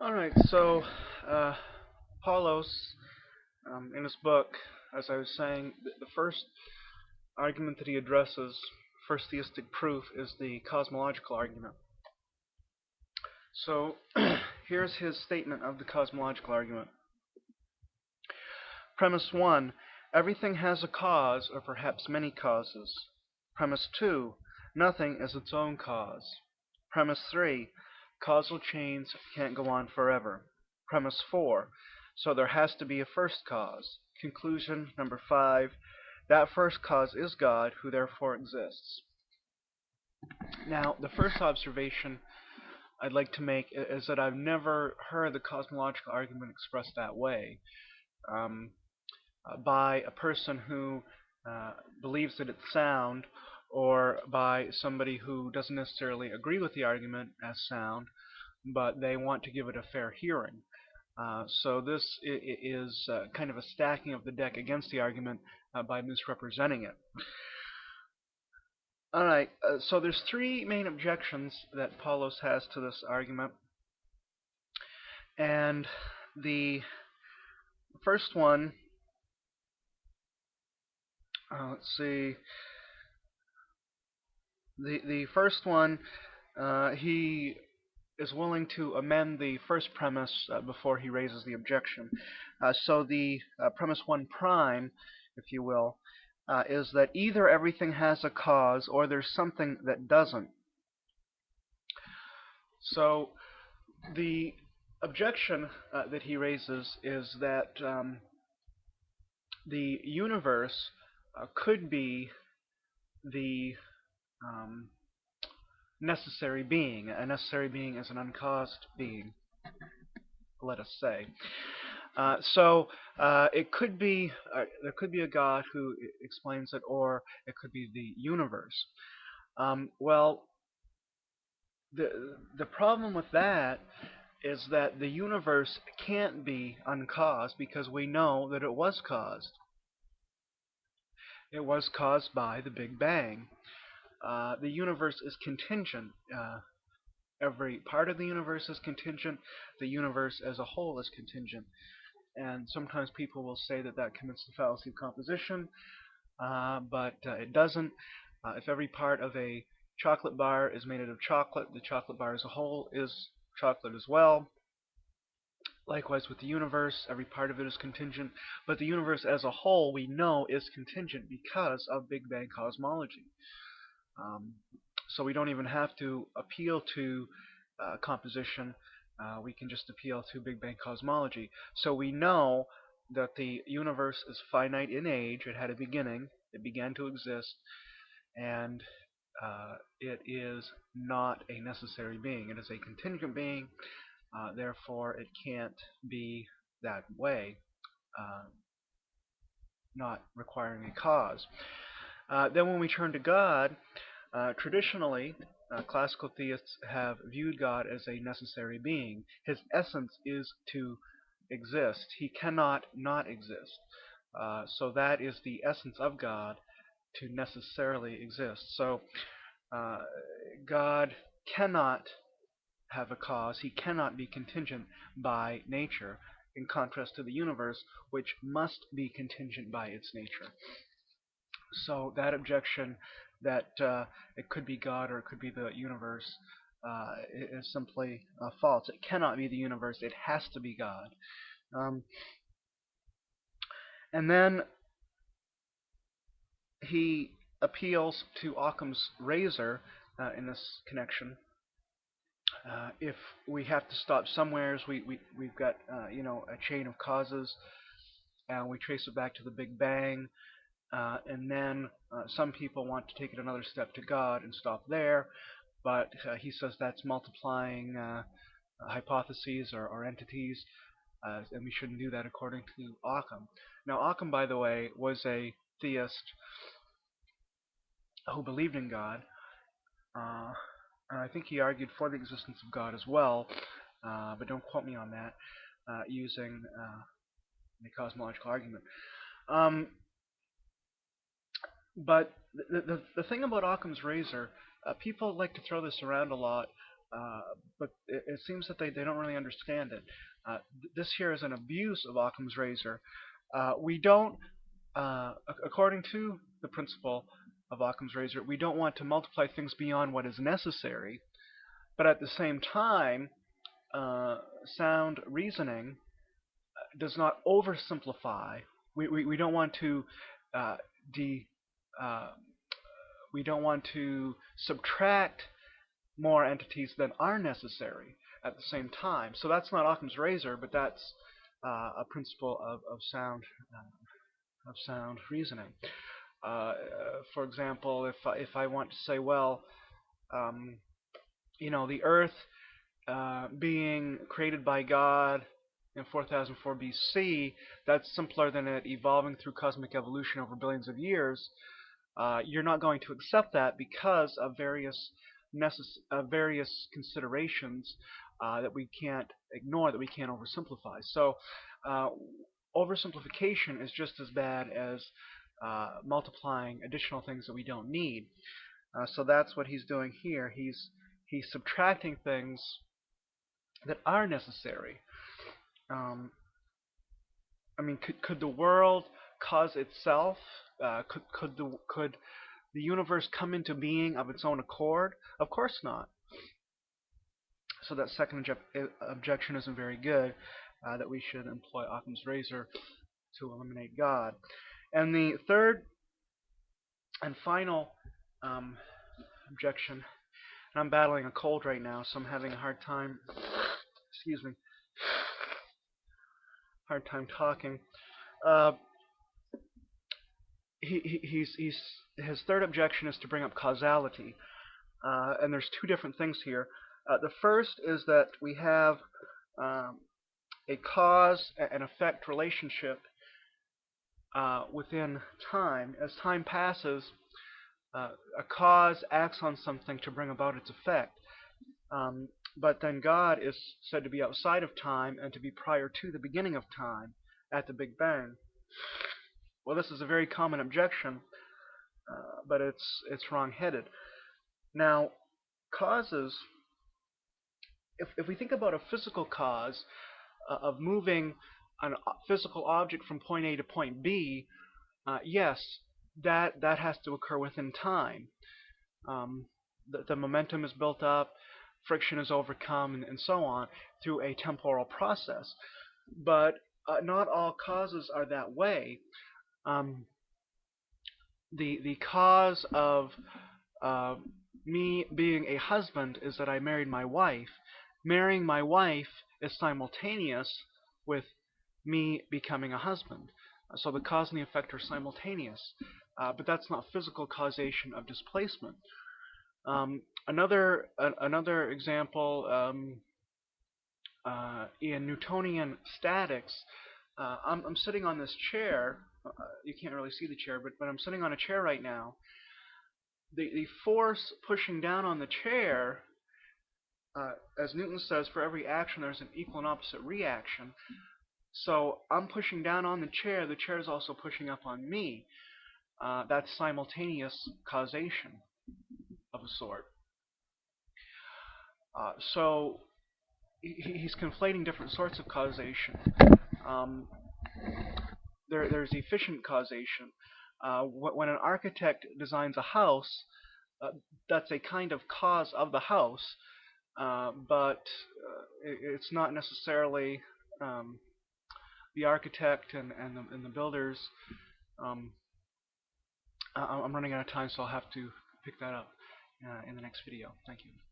Alright, so Paulos, in his book, as I was saying, the first argument that he addresses, first theistic proof, is the cosmological argument. So here's his statement of the cosmological argument. Premise 1. Everything has a cause, or perhaps many causes. Premise 2. Nothing is its own cause. Premise 3. Causal chains can't go on forever. Premise 4. So there has to be a first cause. Conclusion number 5. That first cause is God, who therefore exists. Now, the first observation I'd like to make is that I've never heard the cosmological argument expressed that way. Um, by a person who believes that it's sound, or by somebody who doesn't necessarily agree with the argument as sound, but they want to give it a fair hearing. So this is kind of a stacking of the deck against the argument by misrepresenting it. Alright, so there's three main objections that Paulos has to this argument. And the first one, let's see, the first one, he is willing to amend the first premise before he raises the objection. So the premise 1 prime, if you will, is that either everything has a cause or there's something that doesn't. So the objection that he raises is that the universe could be the necessary being. A necessary being is an uncaused being, let us say. So it could be there could be a God who explains it, or it could be the universe. Well, the problem with that is that the universe can't be uncaused because we know that it was caused. It was caused by the Big Bang. The universe is contingent. Every part of the universe is contingent. The universe as a whole is contingent. And sometimes people will say that that commits the fallacy of composition, but it doesn't. If every part of a chocolate bar is made out of chocolate, the chocolate bar as a whole is chocolate as well. Likewise with the universe, every part of it is contingent, but the universe as a whole we know is contingent because of Big Bang cosmology. So we don't even have to appeal to composition. We can just appeal to Big Bang cosmology. So we know that the universe is finite in age. It had a beginning. It began to exist, and it is not a necessary being. It is a contingent being. Therefore, it can't be that way, not requiring a cause. Then when we turn to God, traditionally, classical theists have viewed God as a necessary being. His essence is to exist. He cannot not exist. So that is the essence of God, to necessarily exist. So God cannot have a cause. He cannot be contingent by nature, in contrast to the universe, which must be contingent by its nature. So that objection that it could be God or it could be the universe is simply false. It cannot be the universe. It has to be God. And then he appeals to Occam's razor in this connection. If we have to stop somewhere, we've got a chain of causes, and we trace it back to the Big Bang. And then some people want to take it another step to God and stop there, but he says that's multiplying hypotheses or entities, and we shouldn't do that according to Occam. Now, Occam, by the way, was a theist who believed in God, and I think he argued for the existence of God as well, but don't quote me on that, using the cosmological argument. But the thing about Occam's razor, people like to throw this around a lot, Uh, but it seems that they don't really understand it. This here is an abuse of Occam's razor. We don't, according to the principle of Occam's razor, we don't want to multiply things beyond what is necessary, but at the same time, sound reasoning does not oversimplify. We don't want to uh, de uh, we don't want to subtract more entities than are necessary at the same time. So that's not Occam's razor, but that's a principle of sound reasoning. Uh, for example, if I want to say, well, um, the Earth being created by God in 4004 BC, that's simpler than it evolving through cosmic evolution over billions of years. You're not going to accept that because of various considerations that we can't ignore, that we can't oversimplify. So uh, oversimplification is just as bad as multiplying additional things that we don't need. So that's what he's doing here. He's subtracting things that are necessary. Um, I mean, could the world cause itself? Could the universe come into being of its own accord? Of course not. So that second objection isn't very good. That we should employ Occam's razor to eliminate God. And the third and final objection. And I'm battling a cold right now, so I'm having a hard time. Excuse me. Hard time talking. Uh, his third objection is to bring up causality, and there's two different things here. The first is that we have um, a cause and effect relationship within time. As time passes, a cause acts on something to bring about its effect. But then God is said to be outside of time and to be prior to the beginning of time at the Big Bang. Well, this is a very common objection, but it's wrong-headed. Now, causes, if we think about a physical cause of moving a physical object from point A to point B, yes, that has to occur within time. The momentum is built up, friction is overcome, and so on through a temporal process. But not all causes are that way. The cause of me being a husband is that I married my wife. Marrying my wife is simultaneous with me becoming a husband. So the cause and the effect are simultaneous. But that's not physical causation of displacement. Another example in Newtonian statics, I'm sitting on this chair. You can't really see the chair, but I'm sitting on a chair right now. The force pushing down on the chair, as Newton says, for every action there's an equal and opposite reaction. So I'm pushing down on the chair is also pushing up on me. That's simultaneous causation of a sort. So he's conflating different sorts of causation. There's efficient causation. When an architect designs a house, that's a kind of cause of the house, but it's not necessarily the architect and the builders. I'm running out of time, so I'll have to pick that up in the next video. Thank you.